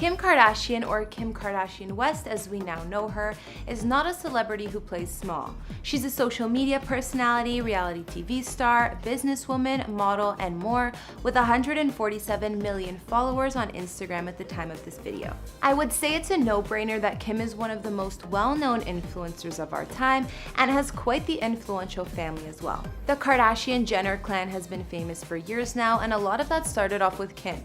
Kim Kardashian, or Kim Kardashian West as we now know her, is not a celebrity who plays small. She's a social media personality, reality TV star, businesswoman, model, and more, with 147 million followers on Instagram at the time of this video. I would say it's a no-brainer that Kim is one of the most well-known influencers of our time and has quite the influential family as well. The Kardashian-Jenner clan has been famous for years now, and a lot of that started off with Kim.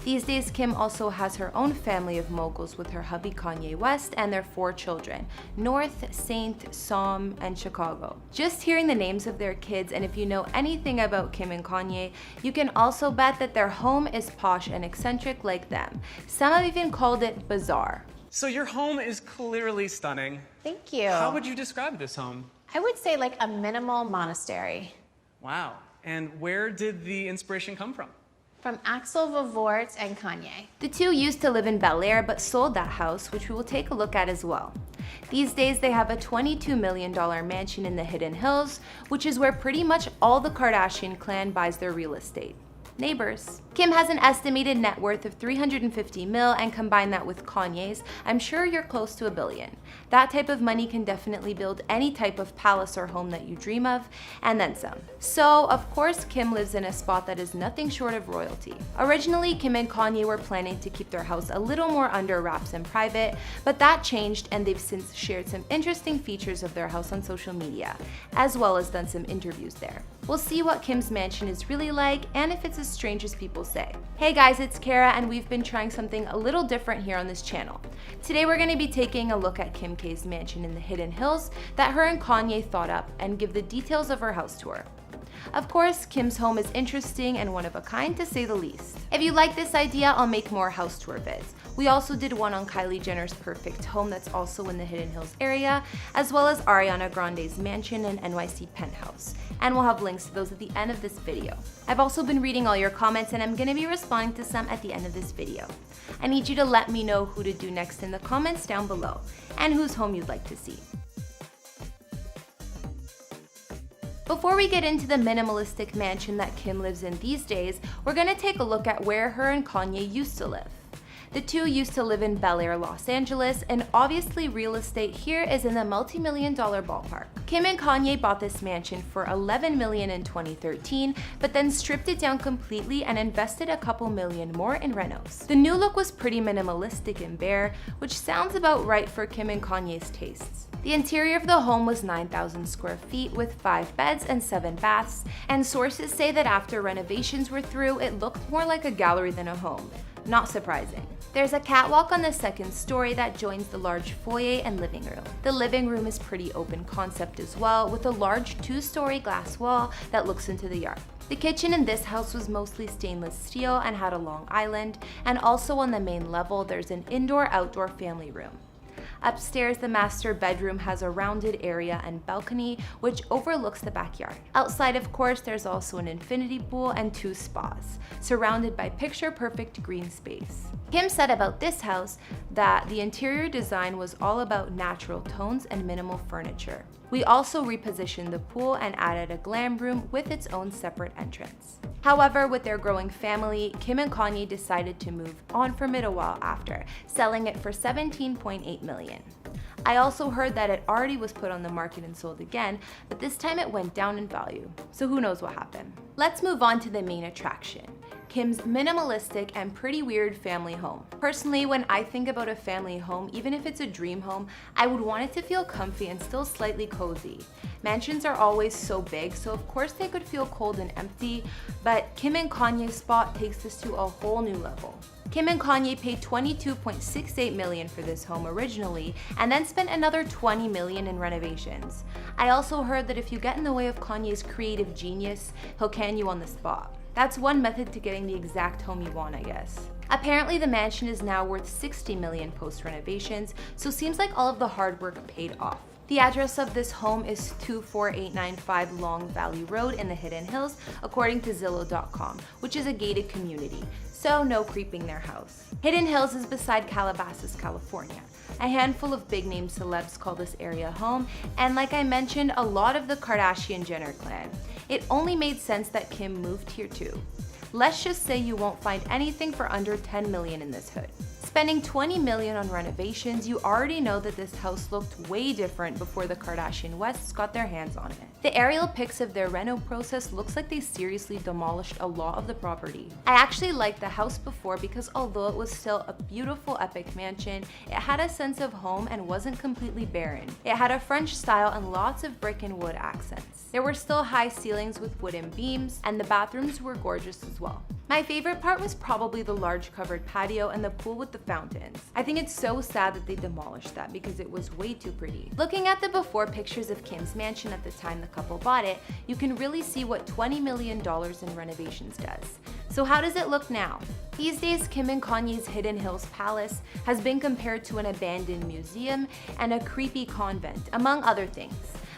These days, Kim also has her own family of moguls with her hubby Kanye West and their 4 children, North, Saint, Psalm, and Chicago. Just hearing the names of their kids, and if you know anything about Kim and Kanye, you can also bet that their home is posh and eccentric like them. Some have even called it bizarre. So your home is clearly stunning. Thank you. How would you describe this home? I would say like a minimal monastery. Wow. And where did the inspiration come from? From Axel Vavort and Kanye. The two used to live in Bel Air but sold that house, which we will take a look at as well. These days they have a $22 million mansion in the Hidden Hills, which is where pretty much all the Kardashian clan buys their real estate. Neighbors. Kim has an estimated net worth of $350 mil, and combine that with Kanye's, I'm sure you're close to $1 billion. That type of money can definitely build any type of palace or home that you dream of, and then some. So, of course, Kim lives in a spot that is nothing short of royalty. Originally, Kim and Kanye were planning to keep their house a little more under wraps and private, but that changed, and they've since shared some interesting features of their house on social media, as well as done some interviews there. We'll see what Kim's mansion is really like, and if it's as strange as people say. Hey guys, it's Kara, and we've been trying something a little different here on this channel. Today we're going to be taking a look at Kim K's mansion in the Hidden Hills that her and Kanye thought up, and give the details of her house tour. Of course, Kim's home is interesting and one of a kind, to say the least. If you like this idea, I'll make more house tour vids. We also did one on Kylie Jenner's perfect home that's also in the Hidden Hills area, as well as Ariana Grande's mansion and NYC penthouse. And we'll have links to those at the end of this video. I've also been reading all your comments, and I'm going to be responding to some at the end of this video. I need you to let me know who to do next in the comments down below, and whose home you'd like to see. Before we get into the minimalistic mansion that Kim lives in these days, we're going to take a look at where her and Kanye used to live. The two used to live in Bel Air, Los Angeles, and obviously real estate here is in the multi-million-dollar ballpark. Kim and Kanye bought this mansion for $11 million in 2013, but then stripped it down completely and invested a couple million more in renos. The new look was pretty minimalistic and bare, which sounds about right for Kim and Kanye's tastes. The interior of the home was 9,000 square feet with 5 beds and 7 baths, and sources say that after renovations were through, it looked more like a gallery than a home. Not surprising. There's a catwalk on the 2nd story that joins the large foyer and living room. The living room is pretty open concept as well, with a large 2-story glass wall that looks into the yard. The kitchen in this house was mostly stainless steel and had a long island, and also on the main level there's an indoor-outdoor family room. Upstairs, the master bedroom has a rounded area and balcony, which overlooks the backyard. Outside, of course, there's also an infinity pool and 2 spas, surrounded by picture-perfect green space. Kim said about this house that the interior design was all about natural tones and minimal furniture. We also repositioned the pool and added a glam room with its own separate entrance. However, with their growing family, Kim and Kanye decided to move on from it a while after, selling it for $17.8 million. I also heard that it already was put on the market and sold again, but this time it went down in value, so who knows what happened. Let's move on to the main attraction, Kim's minimalistic and pretty weird family home. Personally, when I think about a family home, even if it's a dream home, I would want it to feel comfy and still slightly cozy. Mansions are always so big, so of course they could feel cold and empty, but Kim and Kanye's spot takes this to a whole new level. Kim and Kanye paid $22.68 million for this home originally, and then spent another $20 million in renovations. I also heard that if you get in the way of Kanye's creative genius, he'll can you on the spot. That's one method to getting the exact home you want, I guess. Apparently the mansion is now worth $60 million post-renovations, so seems like all of the hard work paid off. The address of this home is 24895 Long Valley Road in the Hidden Hills, according to Zillow.com, which is a gated community, so no creeping their house. Hidden Hills is beside Calabasas, California. A handful of big-name celebs call this area home, and like I mentioned, a lot of the Kardashian-Jenner clan. It only made sense that Kim moved here too. Let's just say you won't find anything for under $10 million in this hood. Spending $20 million on renovations, you already know that this house looked way different before the Kardashian Wests got their hands on it. The aerial pics of their reno process looks like they seriously demolished a lot of the property. I actually liked the house before because although it was still a beautiful epic mansion, it had a sense of home and wasn't completely barren. It had a French style and lots of brick and wood accents. There were still high ceilings with wooden beams, and the bathrooms were gorgeous as well. My favorite part was probably the large covered patio and the pool with the fountains. I think it's so sad that they demolished that because it was way too pretty. Looking at the before pictures of Kim's mansion at the time the couple bought it, you can really see what $20 million in renovations does. So how does it look now? These days, Kim and Kanye's Hidden Hills Palace has been compared to an abandoned museum and a creepy convent, among other things.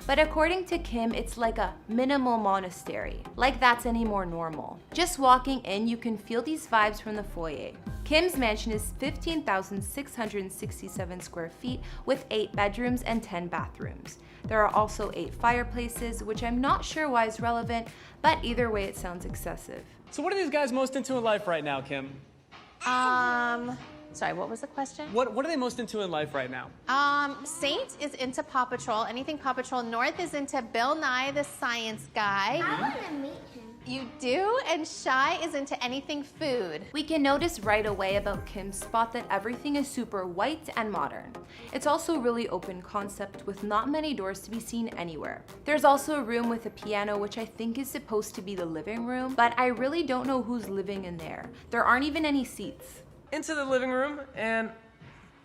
But according to Kim, it's like a minimal monastery, like that's any more normal. Just walking in, you can feel these vibes from the foyer. Kim's mansion is 15,667 square feet with 8 bedrooms and 10 bathrooms. There are also 8 fireplaces, which I'm not sure why is relevant, but either way it sounds excessive. So what are these guys most into in life right now, Kim? Sorry, what was the question? What are they most into in life right now? Saint is into Paw Patrol, anything Paw Patrol. North is into Bill Nye the Science Guy. I want to meet him. You do? And Shy is into anything food. We can notice right away about Kim's spot that everything is super white and modern. It's also really open concept with not many doors to be seen anywhere. There's also a room with a piano, which I think is supposed to be the living room, but I really don't know who's living in there. There aren't even any seats. Into the living room, and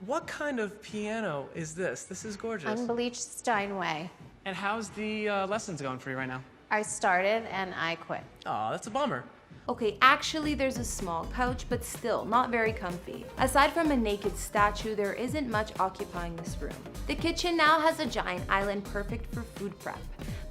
what kind of piano is this? This is gorgeous. Unbleached Steinway. And how's the lessons going for you right now? I started and I quit. Aw, that's a bummer. Okay, actually there's a small couch, but still not very comfy. Aside from a naked statue, there isn't much occupying this room. The kitchen now has a giant island perfect for food prep,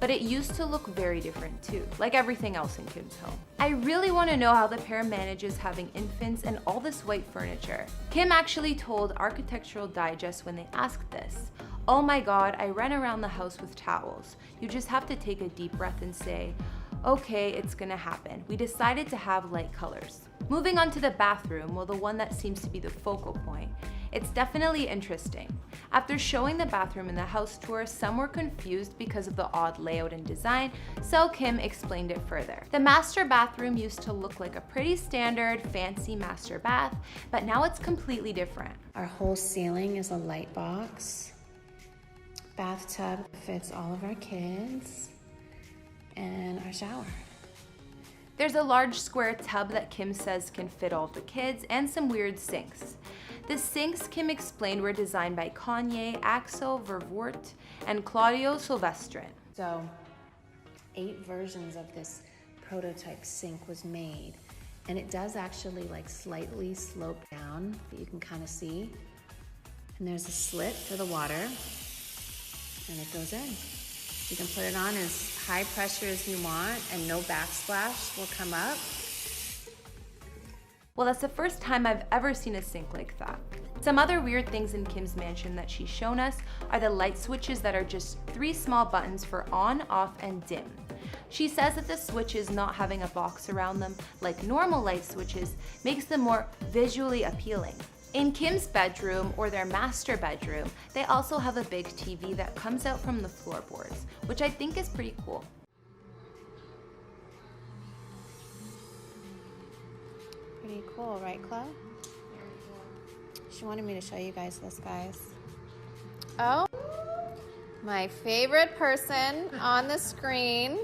but it used to look very different too, like everything else in Kim's home. I really want to know how the pair manages having infants and all this white furniture. Kim actually told Architectural Digest when they asked this, "Oh my god, I ran around the house with towels. You just have to take a deep breath and say, okay, it's gonna happen. We decided to have light colors." Moving on to the bathroom, well, the one that seems to be the focal point, it's definitely interesting. After showing the bathroom in the house tour, some were confused because of the odd layout and design, so Kim explained it further. The master bathroom used to look like a pretty standard, fancy master bath, but now it's completely different. Our whole ceiling is a light box. Bathtub fits all of our kids. And our shower. There's a large square tub that Kim says can fit all the kids and some weird sinks. The sinks, Kim explained, were designed by Kanye, Axel Vervoort, and Claudio Silvestrin. So 8 versions of this prototype sink was made. And it does actually like slightly slope down that you can kind of see. And there's a slit for the water and it goes in. You can put it on as high pressure as you want and no backsplash will come up. Well, that's the first time I've ever seen a sink like that. Some other weird things in Kim's mansion that she's shown us are the light switches that are just 3 small buttons for on, off, and dim. She says that the switches not having a box around them, like normal light switches, makes them more visually appealing. In Kim's bedroom, or their master bedroom, they also have a big TV that comes out from the floorboards, which I think is pretty cool. Pretty cool, right, Chloe? She wanted me to show you guys this, guys. Oh, my favorite person on the screen.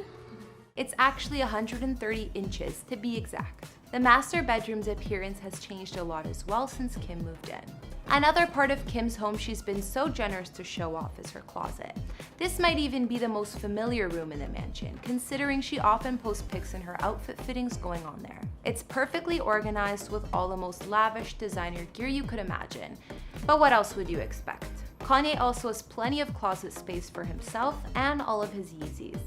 It's actually 130 inches to be exact. The master bedroom's appearance has changed a lot as well since Kim moved in. Another part of Kim's home she's been so generous to show off is her closet. This might even be the most familiar room in the mansion, considering she often posts pics in her outfit fittings going on there. It's perfectly organized with all the most lavish designer gear you could imagine. But what else would you expect? Kanye also has plenty of closet space for himself and all of his Yeezys.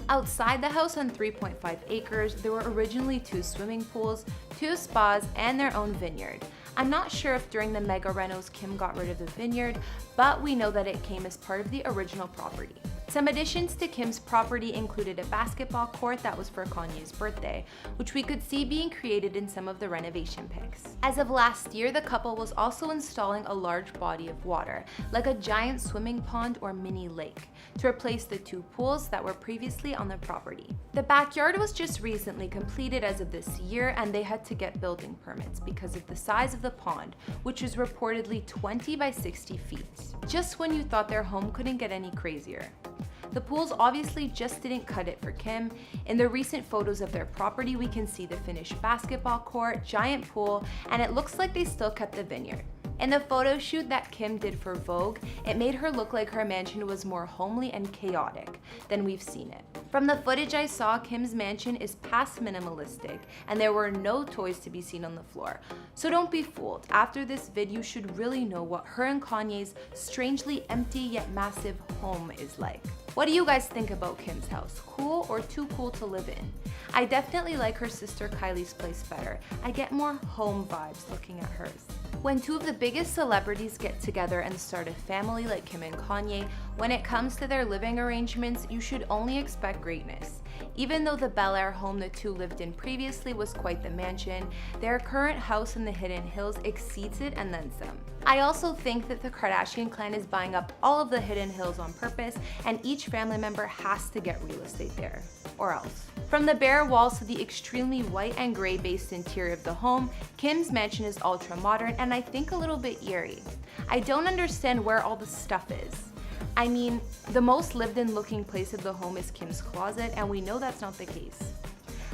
Outside the house on 3.5 acres, there were originally 2 swimming pools, 2 spas, and their own vineyard. I'm not sure if during the mega renos Kim got rid of the vineyard, but we know that it came as part of the original property. Some additions to Kim's property included a basketball court that was for Kanye's birthday, which we could see being created in some of the renovation pics. As of last year, the couple was also installing a large body of water, like a giant swimming pond or mini lake, to replace the 2 pools that were previously on the property. The backyard was just recently completed as of this year, and they had to get building permits because of the size of the pond, which is reportedly 20 by 60 feet. Just when you thought their home couldn't get any crazier. The pools obviously just didn't cut it for Kim. In the recent photos of their property, we can see the finished basketball court, giant pool, and it looks like they still kept the vineyard. In the photo shoot that Kim did for Vogue, it made her look like her mansion was more homely and chaotic than we've seen it. From the footage I saw, Kim's mansion is past minimalistic, and there were no toys to be seen on the floor. So don't be fooled. After this vid, you should really know what her and Kanye's strangely empty yet massive home is like. What do you guys think about Kim's house? Cool or too cool to live in? I definitely like her sister Kylie's place better. I get more home vibes looking at hers. When 2 of the biggest celebrities get together and start a family like Kim and Kanye, when it comes to their living arrangements, you should only expect greatness. Even though the Bel Air home the 2 lived in previously was quite the mansion, their current house in the Hidden Hills exceeds it and then some. I also think that the Kardashian clan is buying up all of the Hidden Hills on purpose, and each family member has to get real estate there, or else. From the bare walls to the extremely white and gray based interior of the home, Kim's mansion is ultra modern and I think a little bit eerie. I don't understand where all the stuff is. I mean, the most lived in looking place of the home is Kim's closet, and we know that's not the case.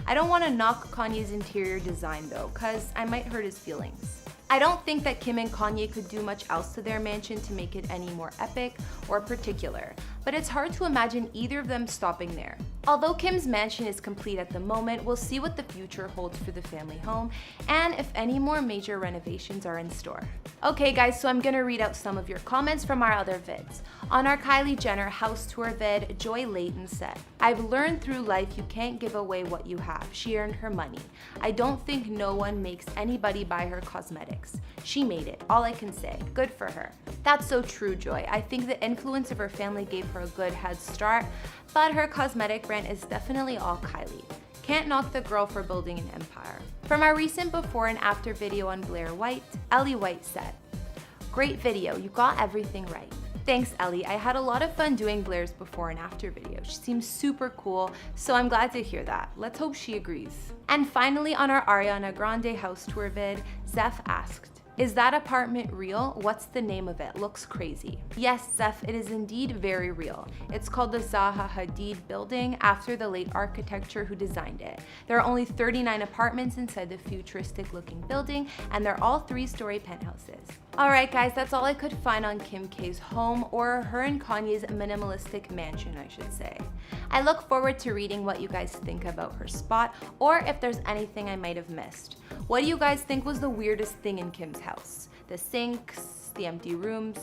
I don't want to knock Kanye's interior design though, cause I might hurt his feelings. I don't think that Kim and Kanye could do much else to their mansion to make it any more epic or particular, but it's hard to imagine either of them stopping there. Although Kim's mansion is complete at the moment, we'll see what the future holds for the family home and if any more major renovations are in store. Okay guys, so I'm gonna read out some of your comments from our other vids. On our Kylie Jenner house tour vid, Joy Layton said, "I've learned through life you can't give away what you have. She earned her money. I don't think no one makes anybody buy her cosmetics. She made it, all I can say. Good for her." That's so true, Joy. I think the influence of her family gave her a good head start, but her cosmetic brand is definitely all Kylie. Can't knock the girl for building an empire. From our recent before and after video on Blair White, Ellie White said, "Great video, you got everything right." Thanks, Ellie. I had a lot of fun doing Blair's before and after video. She seems super cool, so I'm glad to hear that. Let's hope she agrees. And finally, on our Ariana Grande house tour vid, Zeph asked, "Is that apartment real? What's the name of it? Looks crazy." Yes, Zeph, it is indeed very real. It's called the Zaha Hadid building after the late architecture who designed it. There are only 39 apartments inside the futuristic looking building, and they're all 3-story penthouses. Alright guys, that's all I could find on Kim K's home, or her and Kanye's minimalistic mansion, I should say. I look forward to reading what you guys think about her spot, or if there's anything I might have missed. What do you guys think was the weirdest thing in Kim's house? The sinks, the empty rooms?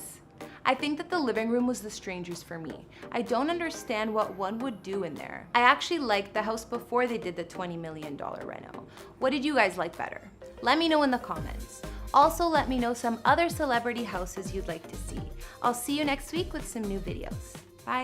I think that the living room was the strangest for me. I don't understand what one would do in there. I actually liked the house before they did the $20 million reno. What did you guys like better? Let me know in the comments. Also, let me know some other celebrity houses you'd like to see. I'll see you next week with some new videos. Bye.